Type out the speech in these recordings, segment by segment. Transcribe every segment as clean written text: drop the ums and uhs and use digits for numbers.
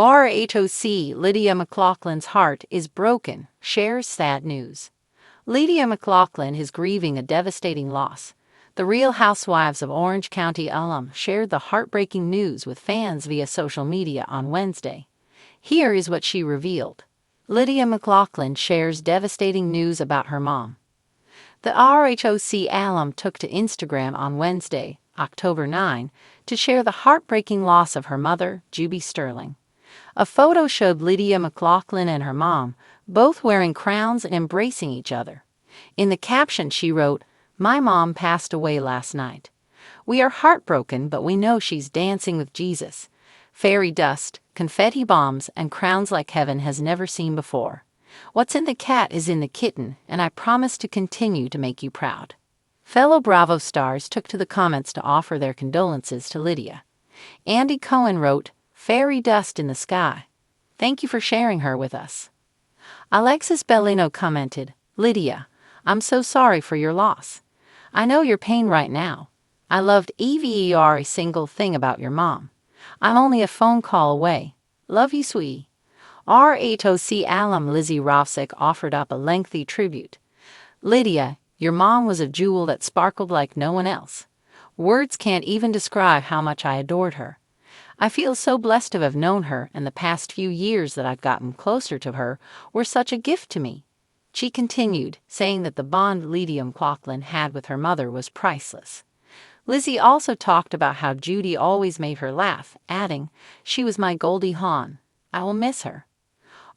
RHOC Lydia McLaughlin's heart is broken, shares sad news. Lydia McLaughlin is grieving a devastating loss. The Real Housewives of Orange County alum shared the heartbreaking news with fans via social media on Wednesday. Here is what she revealed. Lydia McLaughlin shares devastating news about her mom. The RHOC alum took to Instagram on Wednesday, October 9, to share the heartbreaking loss of her mother, Judy Sterling. A photo showed Lydia McLaughlin and her mom, both wearing crowns and embracing each other. In the caption she wrote, "My mom passed away last night. We are heartbroken, but we know she's dancing with Jesus. Fairy dust, confetti bombs, and crowns like heaven has never seen before. What's in the cat is in the kitten, and I promise to continue to make you proud." Fellow Bravo stars took to the comments to offer their condolences to Lydia. Andy Cohen wrote, "Fairy dust in the sky. Thank you for sharing her with us." Alexis Bellino commented, "Lydia, I'm so sorry for your loss. I know your pain right now. I loved every single thing about your mom. I'm only a phone call away. Love you, sweetie." RHOC alum Lizzie RHOC offered up a lengthy tribute. "Lydia, your mom was a jewel that sparkled like no one else. Words can't even describe how much I adored her. I feel so blessed to have known her, and the past few years that I've gotten closer to her were such a gift to me." She continued, saying that the bond Lydia McLaughlin had with her mother was priceless. Lizzie also talked about how Judy always made her laugh, adding, "She was my Goldie Hawn. I will miss her."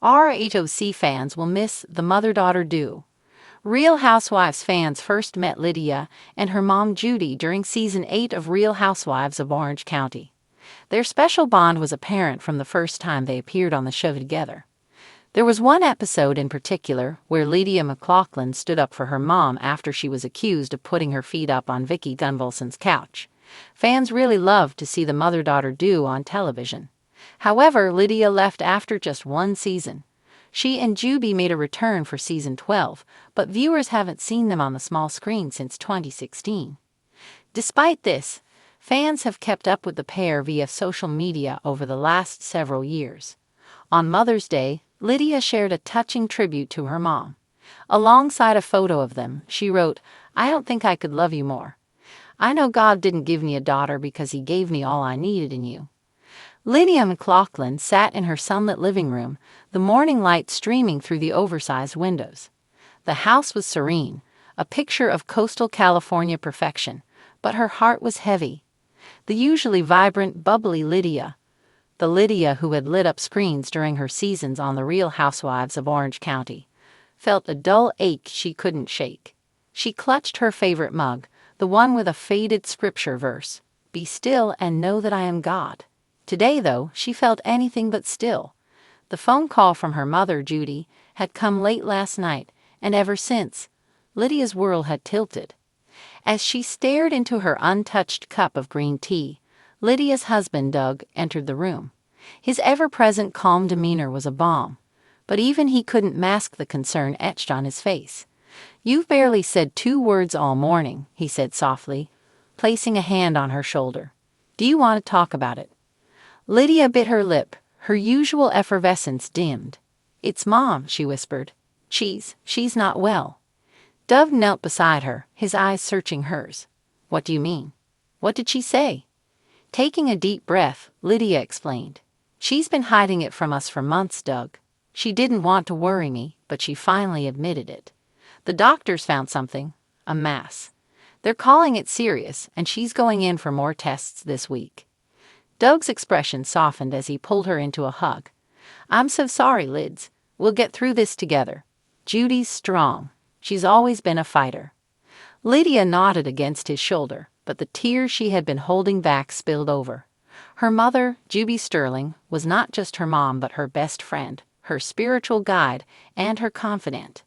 RHOC fans will miss the mother-daughter duo. Real Housewives fans first met Lydia and her mom Judy during Season 8 of Real Housewives of Orange County. Their special bond was apparent from the first time they appeared on the show together. There was one episode in particular where Lydia McLaughlin stood up for her mom after she was accused of putting her feet up on Vicki Gunvalson's couch. Fans really loved to see the mother-daughter duo on television. However, Lydia left after just one season. She and Judy made a return for Season 12, but viewers haven't seen them on the small screen since 2016. Despite this, fans have kept up with the pair via social media over the last several years. On Mother's Day, Lydia shared a touching tribute to her mom. Alongside a photo of them, she wrote, "I don't think I could love you more. I know God didn't give me a daughter because He gave me all I needed in you." Lydia McLaughlin sat in her sunlit living room, the morning light streaming through the oversized windows. The house was serene, a picture of coastal California perfection, but her heart was heavy. The usually vibrant, bubbly Lydia, the Lydia who had lit up screens during her seasons on The Real Housewives of Orange County, felt a dull ache she couldn't shake. She clutched her favorite mug, the one with a faded scripture verse, "Be still and know that I am God." Today, though, she felt anything but still. The phone call from her mother, Judy, had come late last night, and ever since, Lydia's world had tilted. As she stared into her untouched cup of green tea, Lydia's husband, Doug, entered the room. His ever-present calm demeanor was a balm, but even he couldn't mask the concern etched on his face. "You've barely said 2 words all morning," he said softly, placing a hand on her shoulder. "Do you want to talk about it?" Lydia bit her lip, her usual effervescence dimmed. "It's Mom," she whispered. She's not well." Doug knelt beside her, his eyes searching hers. "What do you mean? What did she say?" Taking a deep breath, Lydia explained. "She's been hiding it from us for months, Doug. She didn't want to worry me, but she finally admitted it. The doctors found something, a mass. They're calling it serious, and she's going in for more tests this week." Doug's expression softened as he pulled her into a hug. "I'm so sorry, Lids. We'll get through this together. Judy's strong. She's always been a fighter." Lydia nodded against his shoulder, but the tears she had been holding back spilled over. Her mother, Judy Sterling, was not just her mom but her best friend, her spiritual guide, and her confidant.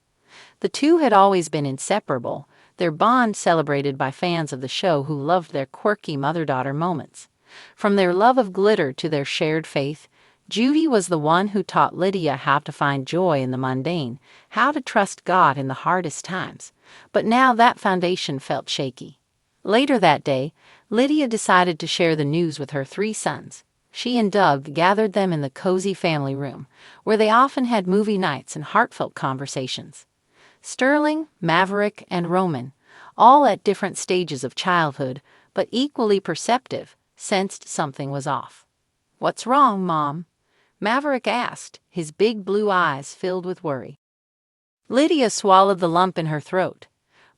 The two had always been inseparable, their bond celebrated by fans of the show who loved their quirky mother-daughter moments. From their love of glitter to their shared faith, Judy was the one who taught Lydia how to find joy in the mundane, how to trust God in the hardest times. But now that foundation felt shaky. Later that day, Lydia decided to share the news with her 3 sons. she and Doug gathered them in the cozy family room, where they often had movie nights and heartfelt conversations. Sterling, Maverick, and Roman, all at different stages of childhood, but equally perceptive, sensed something was off. "What's wrong, Mom?" Maverick asked, his big blue eyes filled with worry. Lydia swallowed the lump in her throat.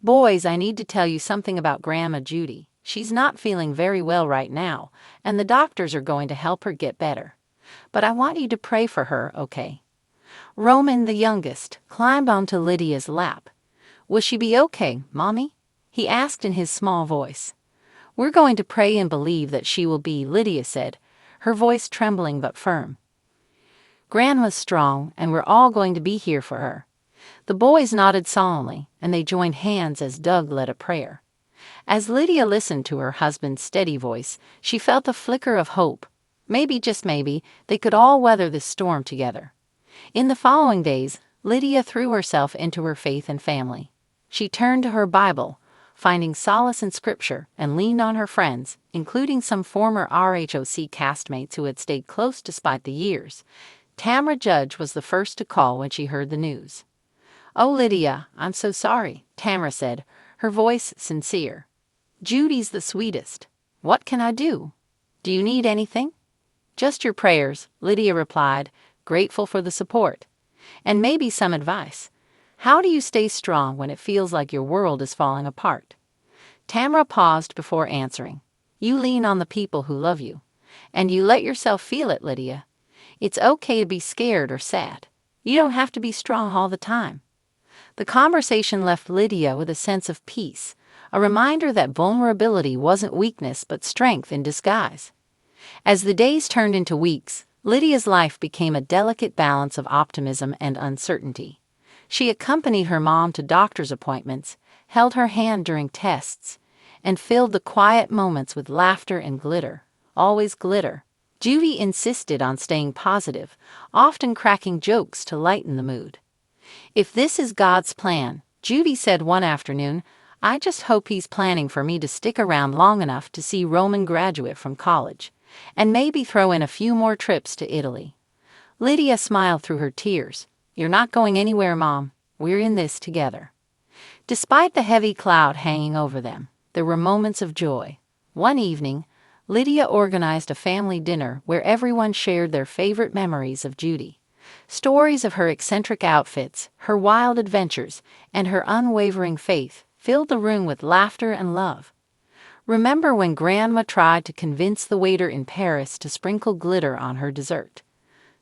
"Boys, I need to tell you something about Grandma Judy. She's not feeling very well right now, and the doctors are going to help her get better. But I want you to pray for her, okay?" Roman, the youngest, climbed onto Lydia's lap. "Will she be okay, Mommy?" he asked in his small voice. "We're going to pray and believe that she will be," Lydia said, her voice trembling but firm. "Grandma's strong, and we're all going to be here for her." The boys nodded solemnly, and they joined hands as Doug led a prayer. As Lydia listened to her husband's steady voice, she felt a flicker of hope. Maybe, just maybe, they could all weather this storm together. In the following days, Lydia threw herself into her faith and family. She turned to her Bible, finding solace in Scripture, and leaned on her friends, including some former RHOC castmates who had stayed close despite the years. Tamara Judge was the first to call when she heard the news. "Oh, Lydia, I'm so sorry," Tamara said, her voice sincere. "Judy's the sweetest. What can I do? Do you need anything?" "Just your prayers," Lydia replied, grateful for the support. "And maybe some advice. How do you stay strong when it feels like your world is falling apart?" Tamara paused before answering. "You lean on the people who love you. And you let yourself feel it, Lydia. It's okay to be scared or sad. You don't have to be strong all the time." The conversation left Lydia with a sense of peace, a reminder that vulnerability wasn't weakness but strength in disguise. As the days turned into weeks, Lydia's life became a delicate balance of optimism and uncertainty. She accompanied her mom to doctor's appointments, held her hand during tests, and filled the quiet moments with laughter and glitter. Always glitter. Judy insisted on staying positive, often cracking jokes to lighten the mood. "If this is God's plan," Judy said one afternoon, "I just hope He's planning for me to stick around long enough to see Roman graduate from college, and maybe throw in a few more trips to Italy." Lydia smiled through her tears. "You're not going anywhere, Mom. We're in this together." Despite the heavy cloud hanging over them, there were moments of joy. One evening, Lydia organized a family dinner where everyone shared their favorite memories of Judy. Stories of her eccentric outfits, her wild adventures, and her unwavering faith filled the room with laughter and love. "Remember when Grandma tried to convince the waiter in Paris to sprinkle glitter on her dessert?"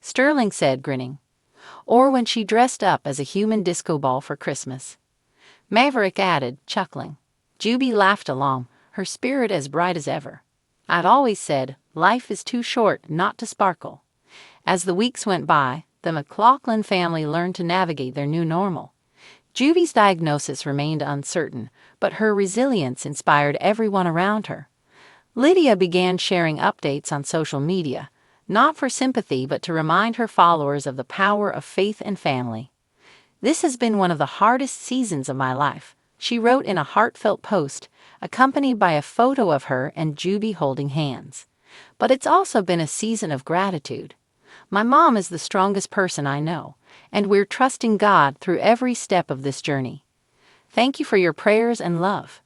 Sterling said, grinning. "Or when she dressed up as a human disco ball for Christmas?" Maverick added, chuckling. Judy laughed along, her spirit as bright as ever. "I'd always said, life is too short not to sparkle." As the weeks went by, the McLaughlin family learned to navigate their new normal. Judy's diagnosis remained uncertain, but her resilience inspired everyone around her. Lydia began sharing updates on social media, not for sympathy but to remind her followers of the power of faith and family. "This has been one of the hardest seasons of my life," she wrote in a heartfelt post, accompanied by a photo of her and Judy holding hands. "But it's also been a season of gratitude. My mom is the strongest person I know, and we're trusting God through every step of this journey. Thank you for your prayers and love."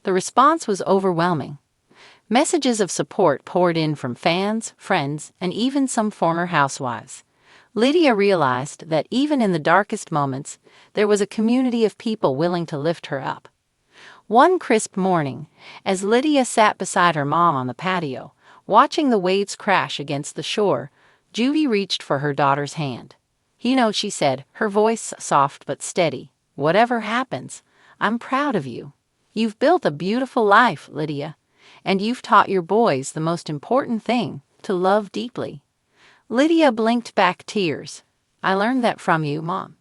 The response was overwhelming. Messages of support poured in from fans, friends, and even some former housewives. Lydia realized that even in the darkest moments, there was a community of people willing to lift her up. One crisp morning, as Lydia sat beside her mom on the patio, watching the waves crash against the shore, Judy reached for her daughter's hand. "You know," she said, her voice soft but steady, "whatever happens, I'm proud of you. You've built a beautiful life, Lydia, and you've taught your boys the most important thing, to love deeply." Lydia blinked back tears. "I learned that from you, Mom."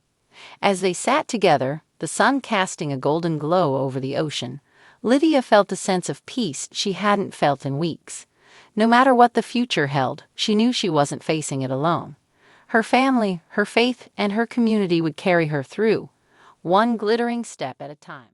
As they sat together, the sun casting a golden glow over the ocean, Lydia felt a sense of peace she hadn't felt in weeks. No matter what the future held, she knew she wasn't facing it alone. Her family, her faith, and her community would carry her through, one glittering step at a time.